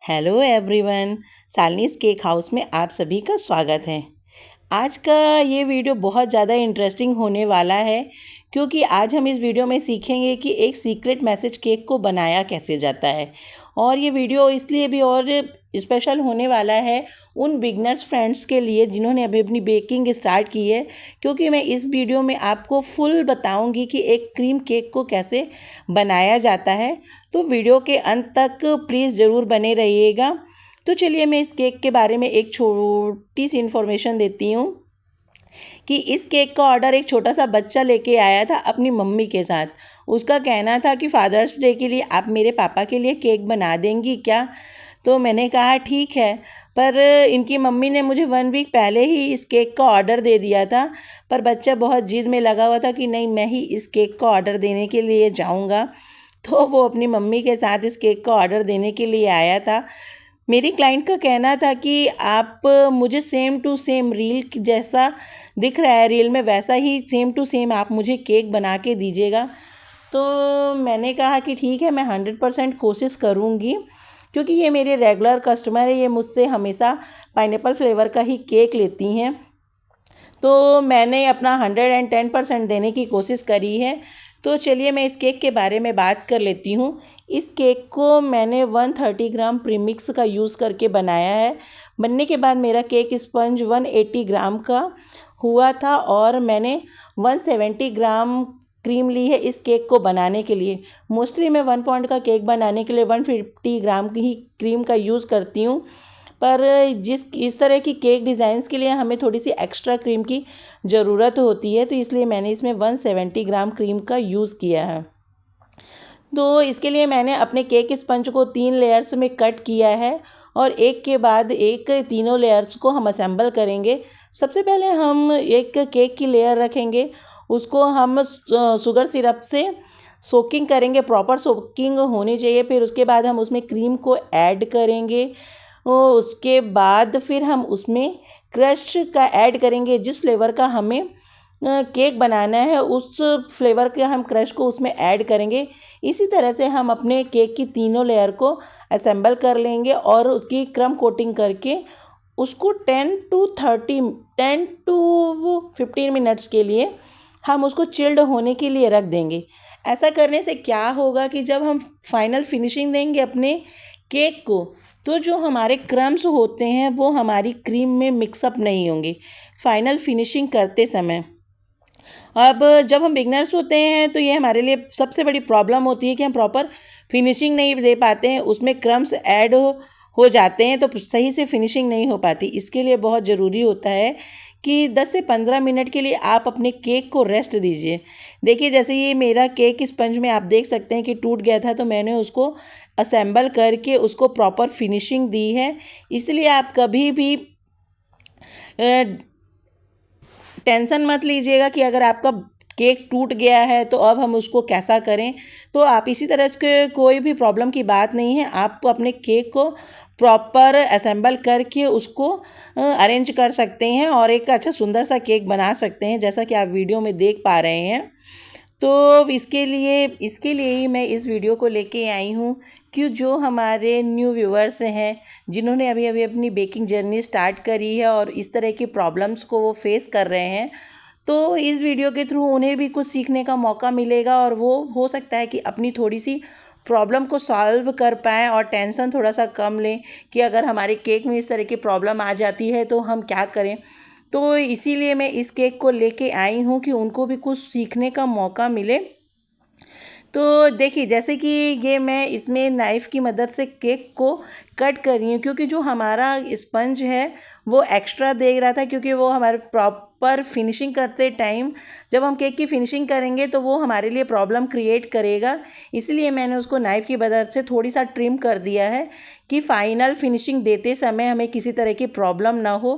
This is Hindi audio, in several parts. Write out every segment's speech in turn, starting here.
हेलो एवरीवन, सालनीस केक हाउस में आप सभी का स्वागत है। आज का ये वीडियो बहुत ज़्यादा इंटरेस्टिंग होने वाला है क्योंकि आज हम इस वीडियो में सीखेंगे कि एक सीक्रेट मैसेज केक को बनाया कैसे जाता है। और ये वीडियो इसलिए भी और स्पेशल होने वाला है उन बिगनर्स फ्रेंड्स के लिए जिन्होंने अभी अपनी बेकिंग स्टार्ट की है, क्योंकि मैं इस वीडियो में आपको फुल बताऊंगी कि एक क्रीम केक को कैसे बनाया जाता है। तो वीडियो के अंत तक प्लीज़ ज़रूर बने रहिएगा। तो चलिए मैं इस केक के बारे में एक छोटी सी इन्फॉर्मेशन देती हूँ कि इस केक का ऑर्डर एक छोटा सा बच्चा लेके आया था अपनी मम्मी के साथ। उसका कहना था कि फादर्स डे के लिए आप मेरे पापा के लिए केक बना देंगी क्या। तो मैंने कहा ठीक है, पर इनकी मम्मी ने मुझे 1 वीक पहले ही इस केक का ऑर्डर दे दिया था। पर बच्चा बहुत जिद में लगा हुआ था कि नहीं, मैं ही इस केक का ऑर्डर देने के लिए जाऊंगा। तो वो अपनी मम्मी के साथ इस केक का ऑर्डर देने के लिए आया था। मेरी क्लाइंट का कहना था कि आप मुझे सेम टू सेम रील जैसा दिख रहा है, रील में वैसा ही सेम टू सेम आप मुझे केक बना के दीजिएगा। तो मैंने कहा कि ठीक है, मैं 100% कोशिश करूँगी, क्योंकि ये मेरे रेगुलर कस्टमर है, ये मुझसे हमेशा पाइनएप्पल फ्लेवर का ही केक लेती हैं। तो मैंने अपना 110% देने की कोशिश करी है। तो चलिए मैं इस केक के बारे में बात कर लेती हूँ। इस केक को मैंने 130 ग्राम प्रीमिक्स का यूज़ करके बनाया है। बनने के बाद मेरा केक स्पंज 180 ग्राम का हुआ था और मैंने 170 ग्राम क्रीम ली है इस केक को बनाने के लिए। मोस्टली मैं 1 पाउंड का केक बनाने के लिए 150 ग्राम की ही क्रीम का यूज़ करती हूँ, पर इस तरह की केक डिज़ाइंस के लिए हमें थोड़ी सी एक्स्ट्रा क्रीम की ज़रूरत होती है, तो इसलिए मैंने इसमें 170 ग्राम क्रीम का यूज़ किया है। तो इसके लिए मैंने अपने केक स्पंज को 3 लेयर्स में कट किया है और एक के बाद एक तीनों लेयर्स को हम असेंबल करेंगे। सबसे पहले हम एक केक की लेयर रखेंगे, उसको हम शुगर सिरप से सोकिंग करेंगे, प्रॉपर सोकिंग होनी चाहिए। फिर उसके बाद हम उसमें क्रीम को ऐड करेंगे। उसके बाद फिर हम उसमें क्रश का ऐड करेंगे। जिस फ्लेवर का हमें केक बनाना है उस फ्लेवर के हम क्रश को उसमें ऐड करेंगे। इसी तरह से हम अपने केक की तीनों लेयर को असेंबल कर लेंगे और उसकी क्रम कोटिंग करके उसको 10 टू 15 मिनट्स के लिए हम उसको चिल्ड होने के लिए रख देंगे। ऐसा करने से क्या होगा कि जब हम फाइनल फिनिशिंग देंगे अपने केक को, तो जो हमारे क्रम्स होते हैं वो हमारी क्रीम में मिक्सअप नहीं होंगे फाइनल फिनिशिंग करते समय। अब जब हम बिगनर्स होते हैं तो ये हमारे लिए सबसे बड़ी प्रॉब्लम होती है कि हम प्रॉपर फिनिशिंग नहीं दे पाते हैं, उसमें क्रम्स ऐड हो जाते हैं तो सही से फिनिशिंग नहीं हो पाती। इसके लिए बहुत ज़रूरी होता है कि 10 से 15 मिनट के लिए आप अपने केक को रेस्ट दीजिए। देखिए, जैसे ये मेरा केक स्पंज में आप देख सकते हैं कि टूट गया था, तो मैंने उसको असेंबल करके उसको प्रॉपर फिनिशिंग दी है। इसलिए आप कभी भी टेंशन मत लीजिएगा कि अगर आपका केक टूट गया है तो अब हम उसको कैसा करें। तो आप इसी तरह के कोई भी प्रॉब्लम की बात नहीं है, आप अपने केक को प्रॉपर असेंबल करके उसको अरेंज कर सकते हैं और एक अच्छा सुंदर सा केक बना सकते हैं, जैसा कि आप वीडियो में देख पा रहे हैं। तो इसके लिए ही मैं इस वीडियो को लेके आई हूँ कि जो हमारे न्यू व्यूअर्स हैं, जिन्होंने अभी अभी अपनी बेकिंग जर्नी स्टार्ट करी है और इस तरह की प्रॉब्लम्स को वो फेस कर रहे हैं, तो इस वीडियो के थ्रू उन्हें भी कुछ सीखने का मौका मिलेगा और वो हो सकता है कि अपनी थोड़ी सी प्रॉब्लम को सॉल्व कर पाएँ और टेंशन थोड़ा सा कम लें कि अगर हमारे केक में इस तरह की प्रॉब्लम आ जाती है तो हम क्या करें। तो इसीलिए मैं इस केक को लेके आई हूँ कि उनको भी कुछ सीखने का मौका मिले। तो देखिए, जैसे कि ये मैं इसमें नाइफ़ की मदद से केक को कट कर रही हूँ, क्योंकि जो हमारा स्पंज है वो एक्स्ट्रा दे रहा था, क्योंकि वो हमारे प्रॉपर फिनिशिंग करते टाइम जब हम केक की फिनिशिंग करेंगे तो वो हमारे लिए प्रॉब्लम क्रिएट करेगा। इसलिए मैंने उसको नाइफ़ की मदद से थोड़ी सा ट्रिम कर दिया है कि फ़ाइनल फिनिशिंग देते समय हमें किसी तरह की प्रॉब्लम ना हो।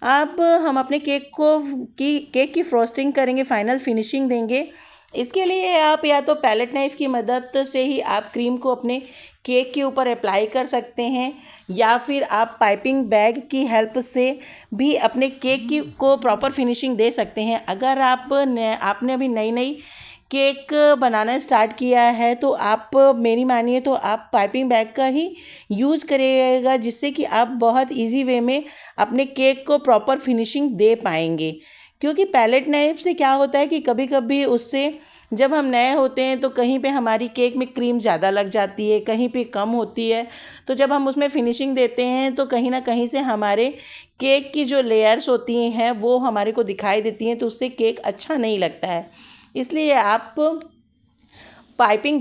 अब हम अपने केक की फ्रोस्टिंग करेंगे, फाइनल फिनिशिंग देंगे। इसके लिए आप या तो पैलेट नाइफ़ की मदद से ही आप क्रीम को अपने केक के ऊपर अप्लाई कर सकते हैं, या फिर आप पाइपिंग बैग की हेल्प से भी अपने केक को प्रॉपर फिनिशिंग दे सकते हैं। अगर आपने अभी नई केक बनाना स्टार्ट किया है तो आप मेरी मानिए तो आप पाइपिंग बैग का ही यूज़ करिएगा, जिससे कि आप बहुत इजी वे में अपने केक को प्रॉपर फिनिशिंग दे पाएंगे। क्योंकि पैलेट नाइफ से क्या होता है कि कभी कभी उससे जब हम नए होते हैं तो कहीं पे हमारी केक में क्रीम ज़्यादा लग जाती है, कहीं पे कम होती है। तो जब हम उसमें फिनिशिंग देते हैं तो कहीं ना कहीं से हमारे केक की जो लेयर्स होती हैं वो हमारे को दिखाई देती हैं, तो उससे केक अच्छा नहीं लगता है। इसलिए आप पाइपिंग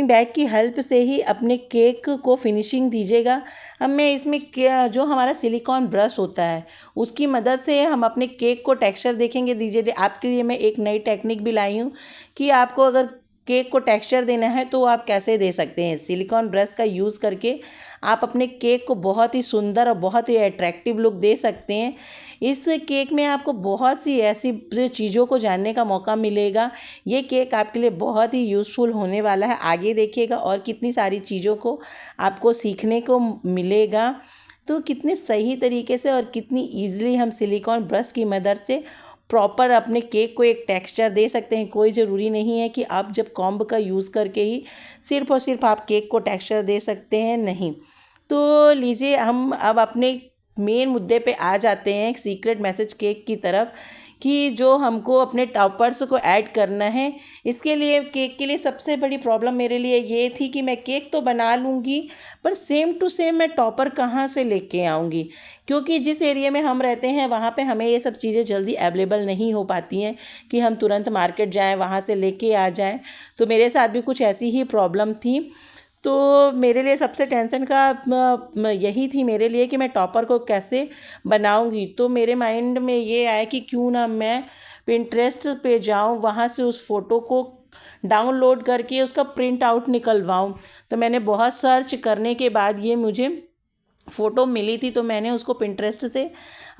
बैग की हेल्प से ही अपने केक को फिनिशिंग दीजिएगा। हमें इसमें क्या जो हमारा सिलिकॉन ब्रश होता है उसकी मदद से हम अपने केक को टेक्सचर देखेंगे। दीजिए आपके लिए मैं एक नई टेक्निक भी लाई हूँ कि आपको अगर केक को टेक्सचर देना है तो आप कैसे दे सकते हैं। सिलिकॉन ब्रश का यूज़ करके आप अपने केक को बहुत ही सुंदर और बहुत ही अट्रैक्टिव लुक दे सकते हैं। इस केक में आपको बहुत सी ऐसी चीज़ों को जानने का मौका मिलेगा। ये केक आपके लिए बहुत ही यूज़फुल होने वाला है। आगे देखिएगा और कितनी सारी चीज़ों को आपको सीखने को मिलेगा। तो कितने सही तरीके से और कितनी ईजिली हम सिलिकॉन ब्रश की मदद से प्रॉपर अपने केक को एक टेक्सचर दे सकते हैं। कोई ज़रूरी नहीं है कि आप जब कॉम्ब का यूज़ करके ही सिर्फ और सिर्फ आप केक को टेक्सचर दे सकते हैं, नहीं। तो लीजिए हम अब अपने मेन मुद्दे पे आ जाते हैं, एक सीक्रेट मैसेज केक की तरफ, कि जो हमको अपने टॉपर्स को ऐड करना है। इसके लिए केक के लिए सबसे बड़ी प्रॉब्लम मेरे लिए ये थी कि मैं केक तो बना लूँगी पर सेम टू सेम मैं टॉपर कहाँ से लेके आऊँगी, क्योंकि जिस एरिया में हम रहते हैं वहाँ पे हमें ये सब चीज़ें जल्दी अवेलेबल नहीं हो पाती हैं कि हम तुरंत मार्केट जाएँ वहाँ से लेके आ जाएँ। तो मेरे साथ भी कुछ ऐसी ही प्रॉब्लम थी। तो मेरे लिए सबसे टेंशन का यही थी मेरे लिए कि मैं टॉपर को कैसे बनाऊंगी। तो मेरे माइंड में ये आया कि क्यों ना मैं पिंटरेस्ट पे जाऊं, वहाँ से उस फ़ोटो को डाउनलोड करके उसका प्रिंट आउट निकलवाऊं। तो मैंने बहुत सर्च करने के बाद ये मुझे फ़ोटो मिली थी, तो मैंने उसको पिंटरेस्ट से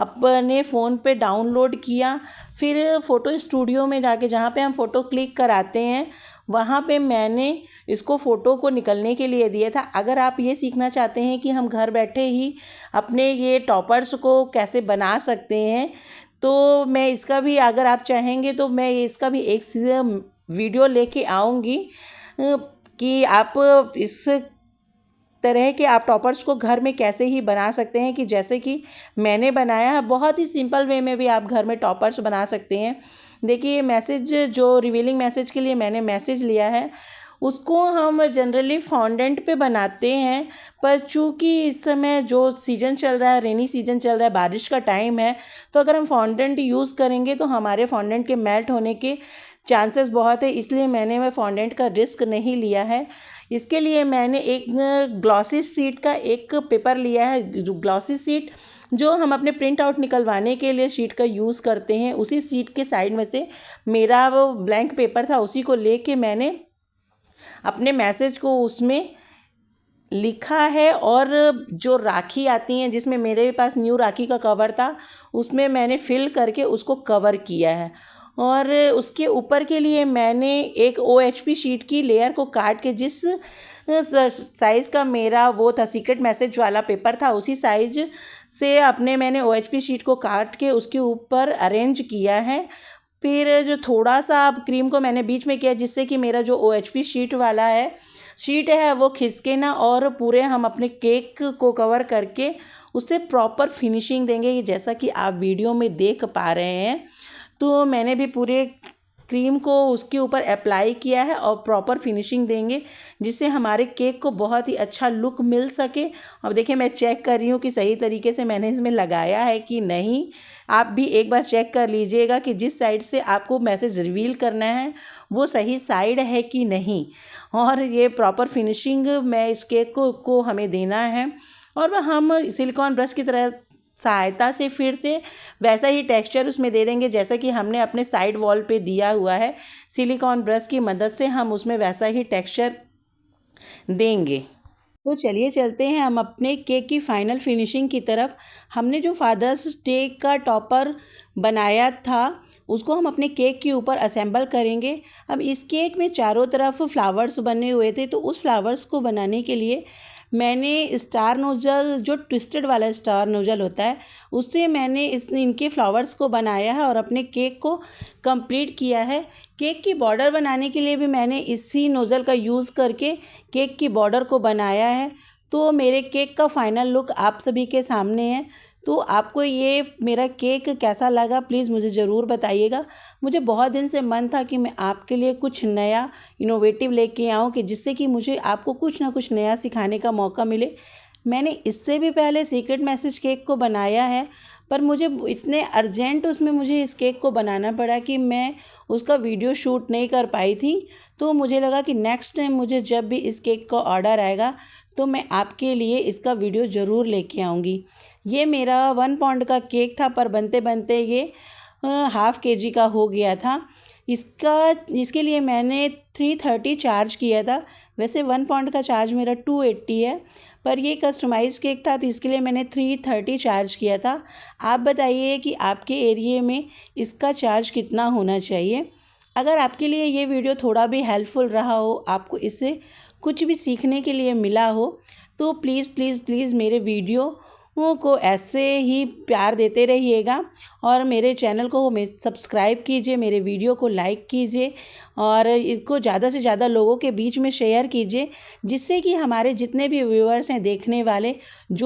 अपने फ़ोन पे डाउनलोड किया। फिर फ़ोटो स्टूडियो में जाके जहाँ पे हम फ़ोटो क्लिक कराते हैं वहाँ पे मैंने इसको फ़ोटो को निकलने के लिए दिया था। अगर आप ये सीखना चाहते हैं कि हम घर बैठे ही अपने ये टॉपर्स को कैसे बना सकते हैं, तो मैं इसका भी, अगर आप चाहेंगे तो मैं इसका भी एक वीडियो लेके आऊँगी कि आप इस तरह के आप टॉपर्स को घर में कैसे ही बना सकते हैं, कि जैसे कि मैंने बनाया है। बहुत ही सिंपल वे में भी आप घर में टॉपर्स बना सकते हैं। देखिए मैसेज, जो रिवीलिंग मैसेज के लिए मैंने मैसेज लिया है उसको हम जनरली फॉन्डेंट पे बनाते हैं, पर चूँकि इस समय जो सीज़न चल रहा है, रेनी सीज़न चल रहा है, बारिश का टाइम है, तो अगर हम फॉन्डेंट यूज़ करेंगे तो हमारे फॉन्डेंट के मेल्ट होने के चांसेस बहुत है। इसलिए मैं फॉन्डेंट का रिस्क नहीं लिया है। इसके लिए मैंने एक ग्लॉसी शीट का एक पेपर लिया है। ग्लॉसी शीट जो हम अपने प्रिंट आउट निकलवाने के लिए शीट का यूज़ करते हैं, उसी शीट के साइड में से मेरा वो ब्लैंक पेपर था, उसी को लेके मैंने अपने मैसेज को उसमें लिखा है। और जो राखी आती हैं, जिसमें मेरे पास न्यू राखी का कवर था, उसमें मैंने फिल करके उसको कवर किया है। और उसके ऊपर के लिए मैंने एक OHP शीट की लेयर को काट के, जिस साइज़ का मेरा वो था सीक्रेट मैसेज वाला पेपर था, उसी साइज से अपने मैंने OHP शीट को काट के उसके ऊपर अरेंज किया है। फिर जो थोड़ा सा क्रीम को मैंने बीच में किया, जिससे कि मेरा जो OHP शीट है वो खिसके ना, और पूरे हम अपने केक को कवर करके उससे प्रॉपर फिनिशिंग देंगे, जैसा कि आप वीडियो में देख पा रहे हैं। तो मैंने भी पूरे क्रीम को उसके ऊपर अप्लाई किया है और प्रॉपर फिनिशिंग देंगे, जिससे हमारे केक को बहुत ही अच्छा लुक मिल सके। अब देखिए मैं चेक कर रही हूँ कि सही तरीके से मैंने इसमें लगाया है कि नहीं। आप भी एक बार चेक कर लीजिएगा कि जिस साइड से आपको मैसेज रिवील करना है वो सही साइड है कि नहीं। और ये प्रॉपर फिनिशिंग मैं इस केक को हमें देना है। और हम सिलिकॉन ब्रश की तरह सहायता से फिर से वैसा ही टेक्सचर उसमें दे देंगे जैसा कि हमने अपने साइड वॉल पे दिया हुआ है। सिलिकॉन ब्रश की मदद से हम उसमें वैसा ही टेक्सचर देंगे। तो चलिए चलते हैं हम अपने केक की फाइनल फिनिशिंग की तरफ। हमने जो फादर्स डे का टॉपर बनाया था उसको हम अपने केक के ऊपर असेंबल करेंगे। अब इस केक में चारों तरफ फ्लावर्स बने हुए थे, तो उस फ्लावर्स को बनाने के लिए मैंने स्टार नोज़ल, जो ट्विस्टेड वाला स्टार नोज़ल होता है, उससे मैंने इनके फ्लावर्स को बनाया है और अपने केक को कंप्लीट किया है। केक की बॉर्डर बनाने के लिए भी मैंने इसी नोज़ल का यूज़ करके केक की बॉर्डर को बनाया है। तो मेरे केक का फाइनल लुक आप सभी के सामने है। तो आपको ये मेरा केक कैसा लगा प्लीज़ मुझे ज़रूर बताइएगा। मुझे बहुत दिन से मन था कि मैं आपके लिए कुछ नया इनोवेटिव लेके आऊँ, कि जिससे कि मुझे आपको कुछ ना कुछ नया सिखाने का मौका मिले। मैंने इससे भी पहले सीक्रेट मैसेज केक को बनाया है, पर मुझे इतने अर्जेंट उसमें मुझे इस केक को बनाना पड़ा कि मैं उसका वीडियो शूट नहीं कर पाई थी। तो मुझे लगा कि नेक्स्ट टाइम मुझे जब भी इस केक का ऑर्डर आएगा तो मैं आपके लिए इसका वीडियो ज़रूर लेके आऊँगी। ये मेरा 1 पाउंड का केक था, पर बनते बनते ये हाफ़ केजी का हो गया था। इसके लिए मैंने 330 चार्ज किया था। वैसे 1 पाउंड का चार्ज मेरा 280 है, पर ये कस्टमाइज़ केक था तो इसके लिए मैंने 330 चार्ज किया था। आप बताइए कि आपके एरिए में इसका चार्ज कितना होना चाहिए। अगर आपके लिए ये वीडियो थोड़ा भी हेल्पफुल रहा हो, आपको इससे कुछ भी सीखने के लिए मिला हो, तो प्लीज़ प्लीज़ प्लीज़ मेरे वीडियो को ऐसे ही प्यार देते रहिएगा और मेरे चैनल को सब्सक्राइब कीजिए, मेरे वीडियो को लाइक कीजिए और इसको ज़्यादा से ज़्यादा लोगों के बीच में शेयर कीजिए, जिससे कि हमारे जितने भी व्यूअर्स हैं, देखने वाले, जो